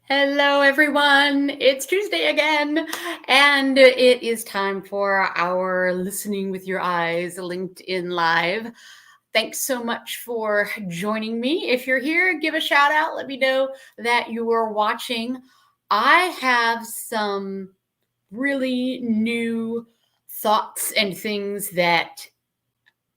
Hello, everyone. It's Tuesday again, and it is time for our Listening with Your Eyes LinkedIn Live. Thanks so much for joining me. If you're here, give a shout out. Let me know that you are watching. I have some really new thoughts and things that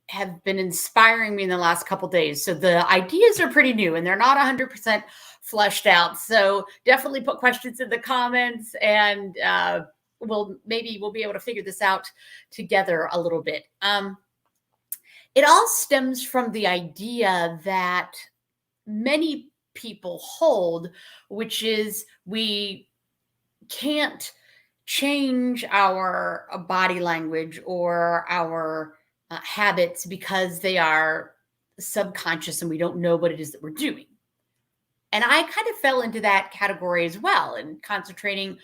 have been inspiring me in the last couple days. So the ideas are pretty new and they're not 100% fleshed out. So definitely put questions in the comments and we'll be able to figure this out together a little bit. It all stems from the idea that many people hold, which is we can't change our body language or our habits because they are subconscious and we don't know what it is that we're doing. And I kind of fell into that category as well, and concentrating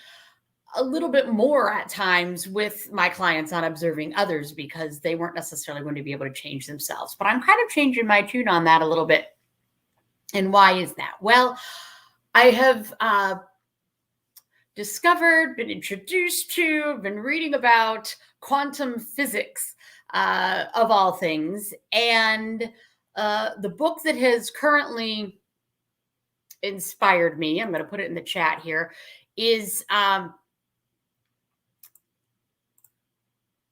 a little bit more at times with my clients on observing others because they weren't necessarily going to be able to change themselves. But I'm kind of changing my tune on that a little bit. And why is that? Well, I have discovered, been introduced to, been reading about quantum physics, of all things. And the book that has currently inspired me, I'm going to put it in the chat here, is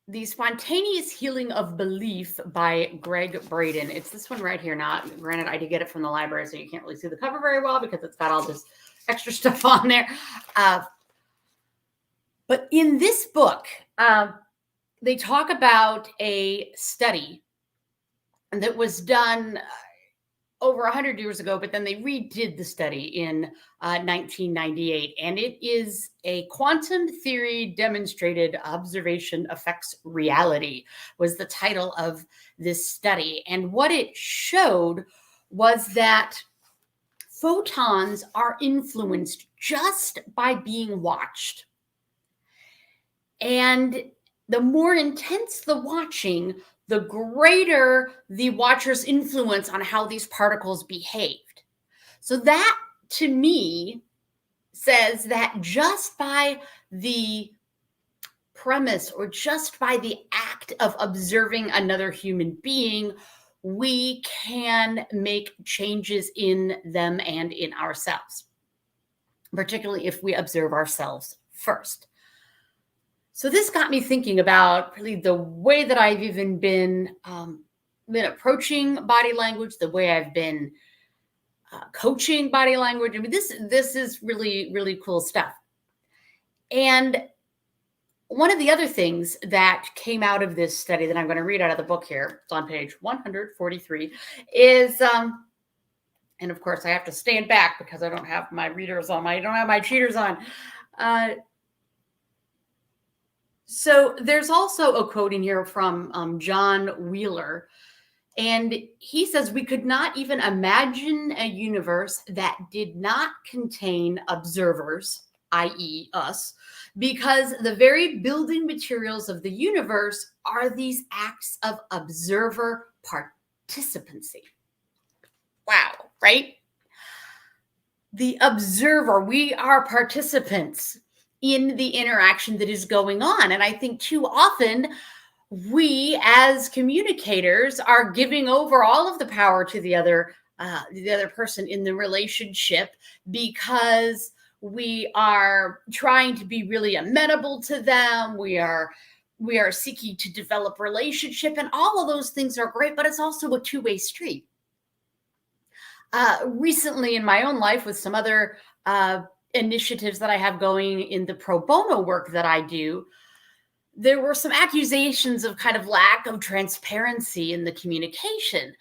The Spontaneous Healing of Belief by Gregg Braden. It's this one right here. Now, granted, I did get it from the library, so you can't really see the cover very well because it's got all this extra stuff on there. But in this book, they talk about a study that was done over 100 years ago, but then they redid the study in 1998. And it is a quantum theory demonstrated observation affects reality was the title of this study. And what it showed was that photons are influenced just by being watched. And the more intense the watching, the greater the watcher's influence on how these particles behaved. So that, to me, says that just by the premise or just by the act of observing another human being, we can make changes in them and in ourselves, particularly if we observe ourselves first. So this got me thinking about really the way that I've even been approaching body language, the way I've been coaching body language. I mean, this is really, really cool stuff. And one of the other things that came out of this study that I'm going to read out of the book here, it's on page 143, is and of course I have to stand back because I don't have my readers on, I don't have my cheaters on. So there's also a quote in here from John Wheeler, and he says, "We could not even imagine a universe that did not contain observers, i.e. us, because the very building materials of the universe are these acts of observer participancy." Wow, right? The observer, we are participants in the interaction that is going on. And I think too often we as communicators are giving over all of the power to the other person in the relationship because we are trying to be really amenable to them. We are seeking to develop relationship, and all of those things are great, but it's also a two-way street. Recently in my own life with some other initiatives that I have going in the pro bono work that I do, there were some accusations of kind of lack of transparency in the communication.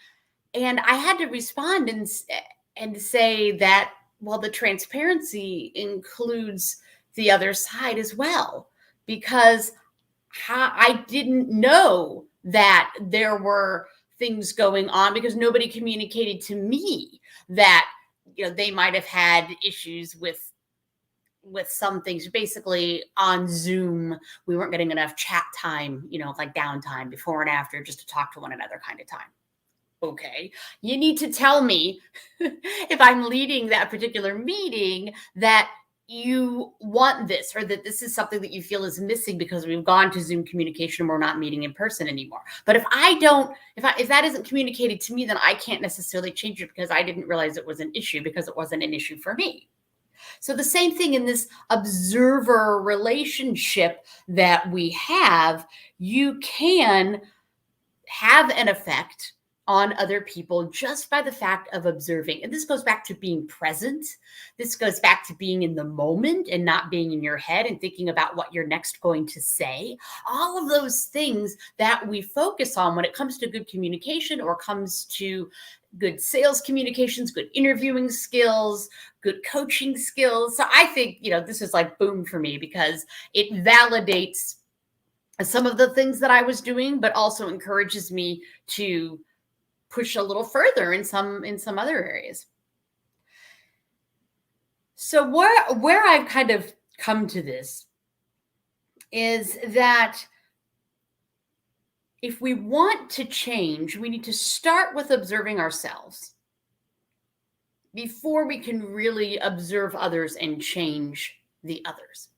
And I had to respond and say that, well, the transparency includes the other side as well, because I didn't know that there were things going on because nobody communicated to me that, you know, they might have had issues with some things. Basically on Zoom, we weren't getting enough chat time, you know, like downtime before and after, just to talk to one another kind of time. Okay, you need to tell me if I'm leading that particular meeting that you want this or that this is something that you feel is missing because we've gone to Zoom communication and we're not meeting in person anymore. But if I don't, if that isn't communicated to me, then I can't necessarily change it because I didn't realize it was an issue because it wasn't an issue for me. So the same thing in this observer relationship that we have, you can have an effect on other people just by the fact of observing. And this goes back to being present. This goes back to being in the moment and not being in your head and thinking about what you're next going to say. All of those things that we focus on when it comes to good communication or comes to good sales communications, good interviewing skills, good coaching skills. So I think, this is like boom for me because it validates some of the things that I was doing, but also encourages me to push a little further in some other areas. So where I've kind of come to this is that if we want to change, we need to start with observing ourselves before we can really observe others and change the others.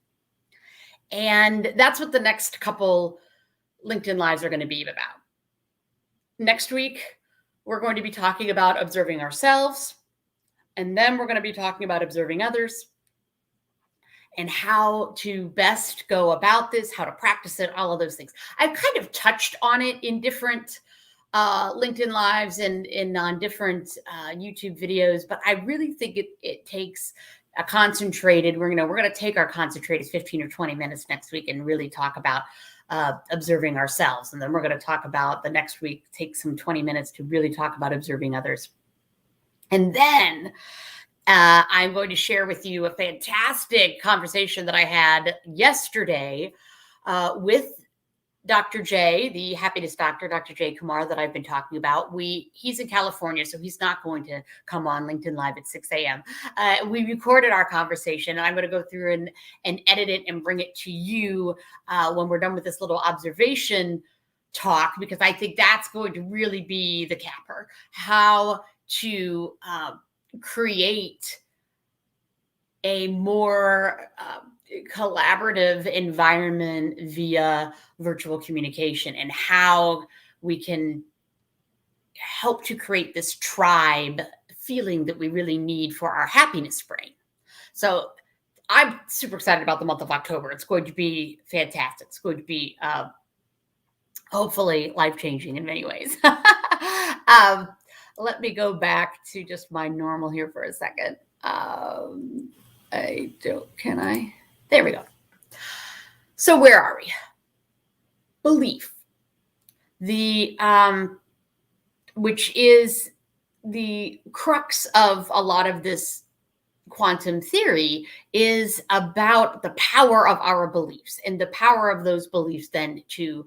And that's what the next couple LinkedIn Lives are going to be about. Next week, we're going to be talking about observing ourselves, and then we're going to be talking about observing others and how to best go about this, how to practice it, all of those things. I've kind of touched on it in different LinkedIn Lives and on different YouTube videos, but I really think it takes a concentrated, we're going to take our concentrated 15 or 20 minutes next week and really talk about observing ourselves. And then we're going to talk about the next week, take some 20 minutes to really talk about observing others. And then I'm going to share with you a fantastic conversation that I had yesterday with Dr. J, the happiness doctor, Dr. J Kumar, that I've been talking about. He's in California, so he's not going to come on LinkedIn Live at 6 a.m. We recorded our conversation, and I'm going to go through and edit it and bring it to you when we're done with this little observation talk, because I think that's going to really be the capper. How to create a more collaborative environment via virtual communication, and how we can help to create this tribe feeling that we really need for our happiness brain. So I'm super excited about the month of October. It's going to be fantastic. It's going to be hopefully life-changing in many ways. Let me go back to just my normal here for a second. Can I? There we go. So where are we? Belief. Which is the crux of a lot of this quantum theory, is about the power of our beliefs and the power of those beliefs then to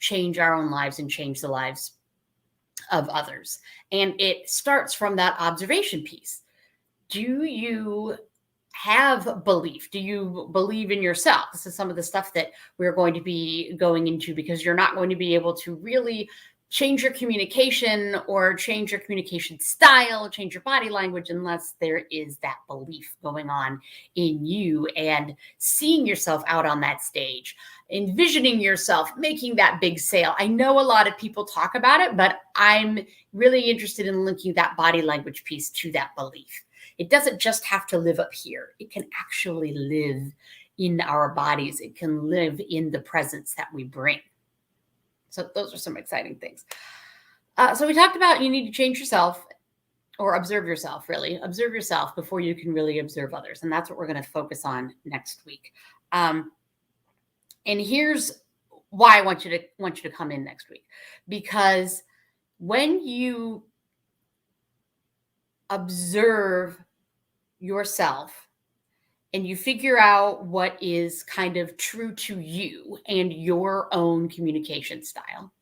change our own lives and change the lives of others. And it starts from that observation piece. Do you have belief? Do you believe in yourself? This is some of the stuff that we're going to be going into, because you're not going to be able to really change your communication or change your communication style, change your body language, unless there is that belief going on in you and seeing yourself out on that stage, envisioning yourself making that big sale. I know a lot of people talk about it, but I'm really interested in linking that body language piece to that belief. It doesn't just have to live up here. It can actually live in our bodies. It can live in the presence that we bring. So those are some exciting things. So we talked about you need to change yourself, or observe yourself, really. Observe yourself before you can really observe others. And that's what we're going to focus on next week. And here's why I want you to come in next week. Because when you observe yourself and you figure out what is kind of true to you and your own communication style,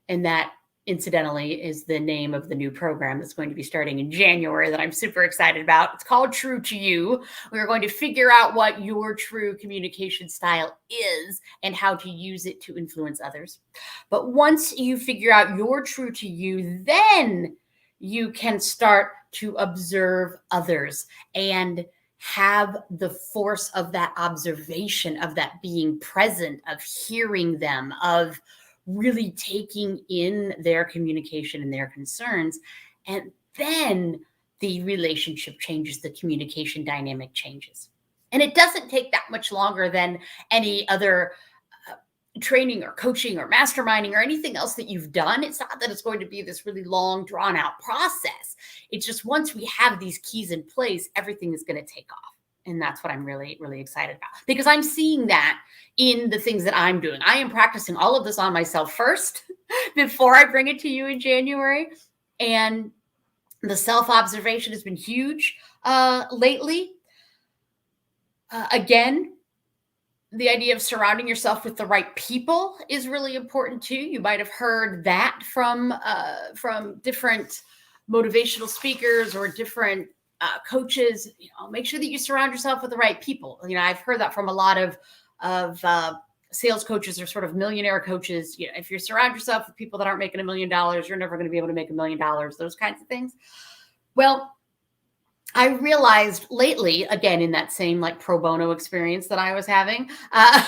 and that incidentally, is the name of the new program that's going to be starting in January that I'm super excited about. It's called True to You. We're going to figure out what your true communication style is and how to use it to influence others. But once you figure out your true to you, then you can start to observe others and have the force of that observation, of that being present, of hearing them, of really taking in their communication and their concerns. And then the relationship changes, the communication dynamic changes. And it doesn't take that much longer than any other training or coaching or masterminding or anything else that you've done. It's not that it's going to be this really long, drawn out process. It's just once we have these keys in place, everything is going to take off. And that's what I'm really, really excited about, because I'm seeing that in the things that I'm doing. I am practicing all of this on myself first before I bring it to you in January. And the self-observation has been huge lately. Again, the idea of surrounding yourself with the right people is really important too. You might have heard that from different motivational speakers or different coaches. Make sure that you surround yourself with the right people. I've heard that from a lot of sales coaches or sort of millionaire coaches. If you surround yourself with people that aren't making $1 million, you're never going to be able to make $1 million. Those kinds of things. Well, I realized lately, again, in that same like pro bono experience that I was having, got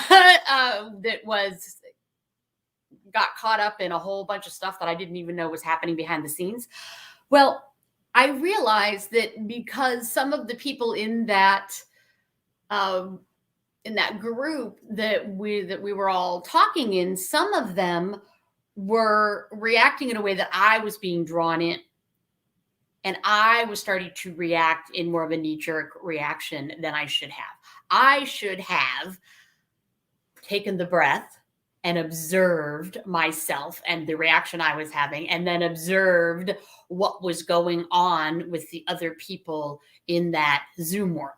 caught up in a whole bunch of stuff that I didn't even know was happening behind the scenes. Well, I realized that because some of the people in that group that we were all talking in, some of them were reacting in a way that I was being drawn in. And I was starting to react in more of a knee-jerk reaction than I should have. I should have taken the breath and observed myself and the reaction I was having, and then observed what was going on with the other people in that Zoom world.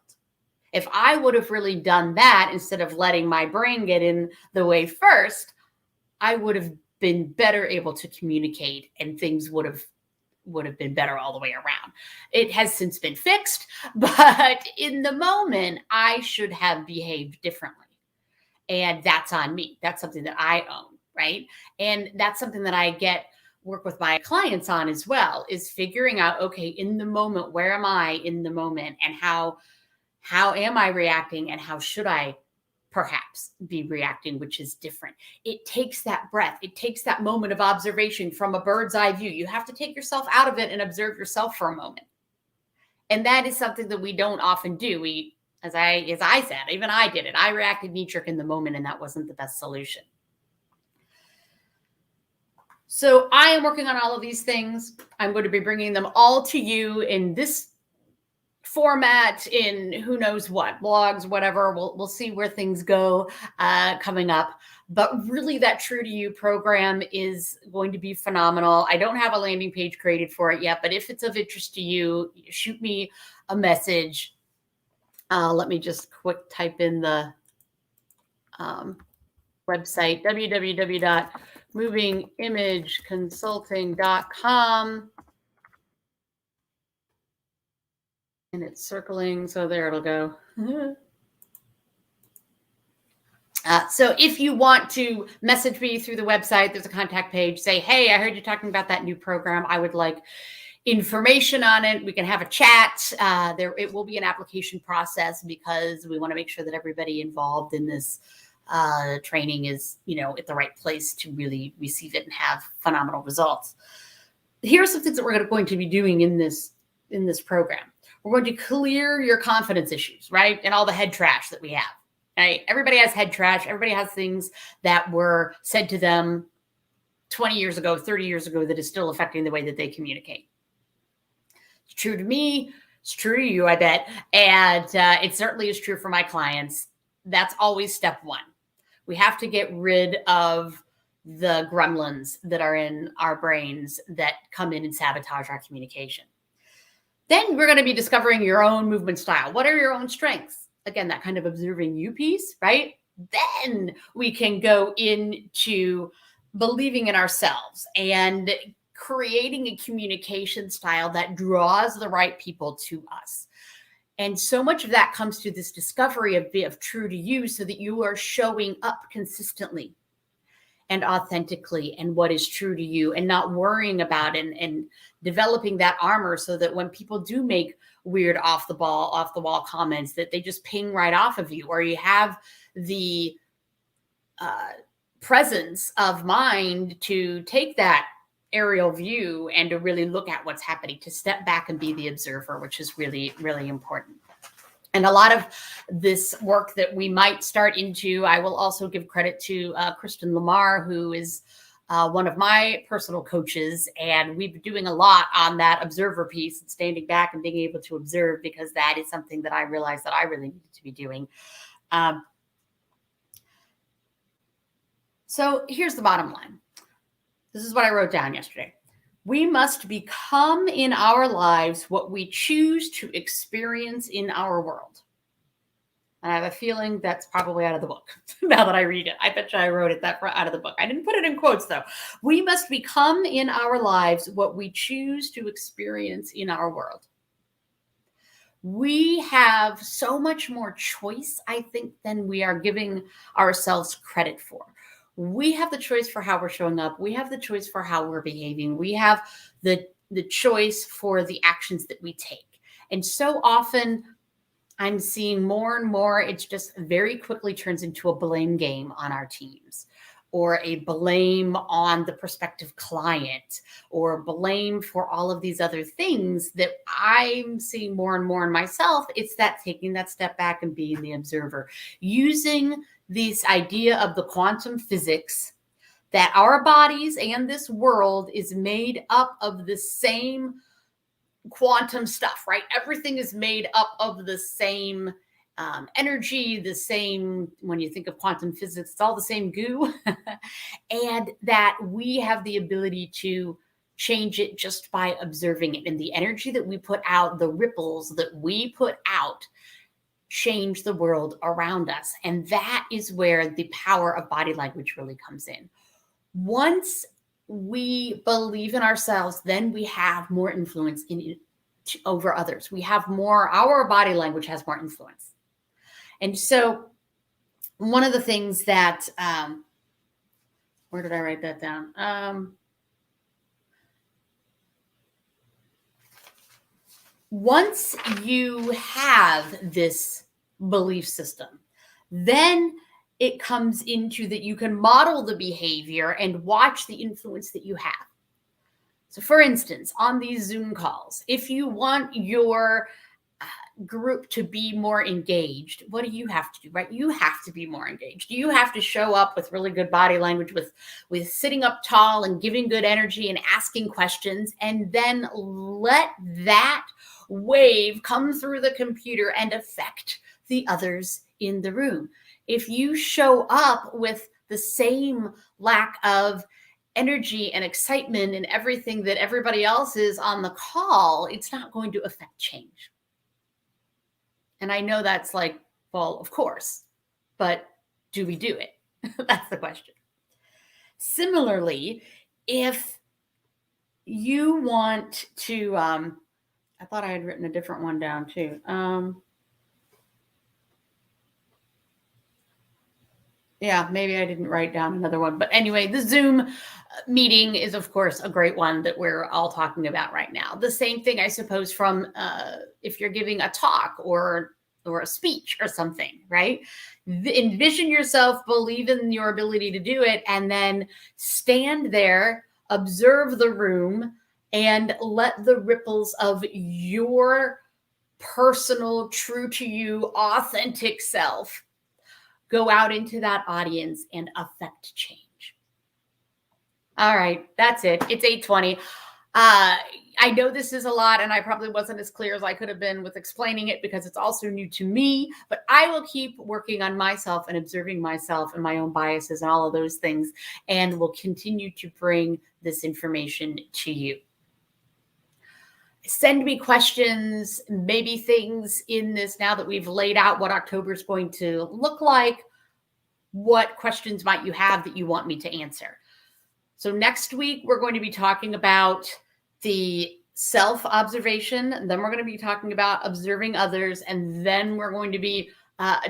If I would have really done that instead of letting my brain get in the way first, I would have been better able to communicate, and things would have been better all the way around. It has since been fixed, but in the moment, I should have behaved differently. And that's on me. That's something that I own, right? And that's something that I work with my clients on as well, is figuring out, okay, in the moment, where am I in the moment, and how am I reacting, and how should I perhaps be reacting, which is different. It takes that breath. It takes that moment of observation from a bird's eye view. You have to take yourself out of it and observe yourself for a moment. And that is something that we don't often do. As I said, even I did it. I reacted knee-jerk in the moment, and that wasn't the best solution. So I am working on all of these things. I'm going to be bringing them all to you in this format, in who knows what, blogs, whatever. We'll see where things go coming up. But really, that True to You program is going to be phenomenal. I don't have a landing page created for it yet, but if it's of interest to you, shoot me a message. Let me just quick type in the website, www.movingimageconsulting.com. And it's circling, so there it'll go. So if you want to message me through the website, there's a contact page. Say, hey, I heard you talking about that new program. I would like information on it. We can have a chat. It will be an application process, because we want to make sure that everybody involved in this training is, at the right place to really receive it and have phenomenal results. Here are some things that we're going to be doing in this program. We're going to clear your confidence issues, right? And all the head trash that we have, right? Everybody has head trash. Everybody has things that were said to them 20 years ago, 30 years ago, that is still affecting the way that they communicate. It's true to me. It's true to you, I bet. And it certainly is true for my clients. That's always step one. We have to get rid of the gremlins that are in our brains that come in and sabotage our communication. Then we're going to be discovering your own movement style. What are your own strengths? Again, that kind of observing you piece, right? Then we can go into believing in ourselves and creating a communication style that draws the right people to us. And so much of that comes through this discovery of true to you, so that you are showing up consistently and authentically and what is true to you, and not worrying about and developing that armor, so that when people do make weird off the wall comments, that they just ping right off of you, or you have the presence of mind to take that aerial view and to really look at what's happening, to step back and be the observer, which is really, really important. And a lot of this work that we might start into, I will also give credit to Kristen Lamar, who is one of my personal coaches. And we've been doing a lot on that observer piece and standing back and being able to observe, because that is something that I realized that I really needed to be doing. So here's the bottom line. This is what I wrote down yesterday. We must become in our lives what we choose to experience in our world. And I have a feeling that's probably out of the book now that I read it. I bet you I wrote it that out of the book. I didn't put it in quotes, though. We must become in our lives what we choose to experience in our world. We have so much more choice, I think, than we are giving ourselves credit for. We have the choice for how we're showing up. We have the choice for how we're behaving. We have the choice for the actions that we take. And so often I'm seeing more and more, it's just very quickly turns into a blame game on our teams, or a blame on the prospective client, or blame for all of these other things that I'm seeing more and more in myself. It's that taking that step back and being the observer, using this idea of the quantum physics, that our bodies and this world is made up of the same quantum stuff, right? Everything is made up of the same energy, the same, when you think of quantum physics, it's all the same goo. And that we have the ability to change it just by observing it. And the energy that we put out, the ripples that we put out, change the world around us. And that is where the power of body language really comes in. Once we believe in ourselves, then we have more influence over others. We have more, our body language has more influence. And so one of the things that, where did I write that down? Once you have this belief system, then it comes into that you can model the behavior and watch the influence that you have. So for instance, on these Zoom calls, if you want your group to be more engaged, what do you have to do, right? You have to be more engaged. You have to show up with really good body language, with sitting up tall and giving good energy and asking questions, and then let that wave come through the computer and affect the others in the room. If you show up with the same lack of energy and excitement and everything that everybody else is on the call, it's not going to affect change. And I know that's like, well, of course, but do we do it? That's the question. Similarly, if you want to, I thought I had written a different one down too. Yeah, maybe I didn't write down another one. But anyway, the Zoom meeting is, of course, a great one that we're all talking about right now. The same thing, I suppose, from if you're giving a talk or a speech or something, right? Envision yourself, believe in your ability to do it, and then stand there, observe the room, and let the ripples of your personal, true to you, authentic self go out into that audience and affect change. All right, that's it. It's 8:20. I know this is a lot, and I probably wasn't as clear as I could have been with explaining it, because it's also new to me, but I will keep working on myself and observing myself and my own biases and all of those things, and will continue to bring this information to you. Send me questions, maybe things in this, now that we've laid out what October is going to look like. What questions might you have that you want me to answer? So next week, we're going to be talking about the self-observation. Then we're going to be talking about observing others. And then we're going to be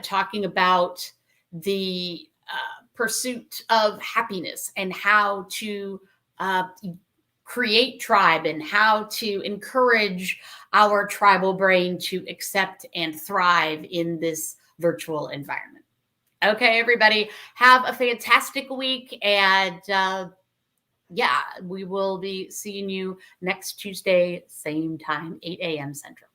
talking about the pursuit of happiness and how to create tribe and how to encourage our tribal brain to accept and thrive in this virtual environment. Okay, everybody, have a fantastic week. And yeah, we will be seeing you next Tuesday, same time, 8 a.m. Central.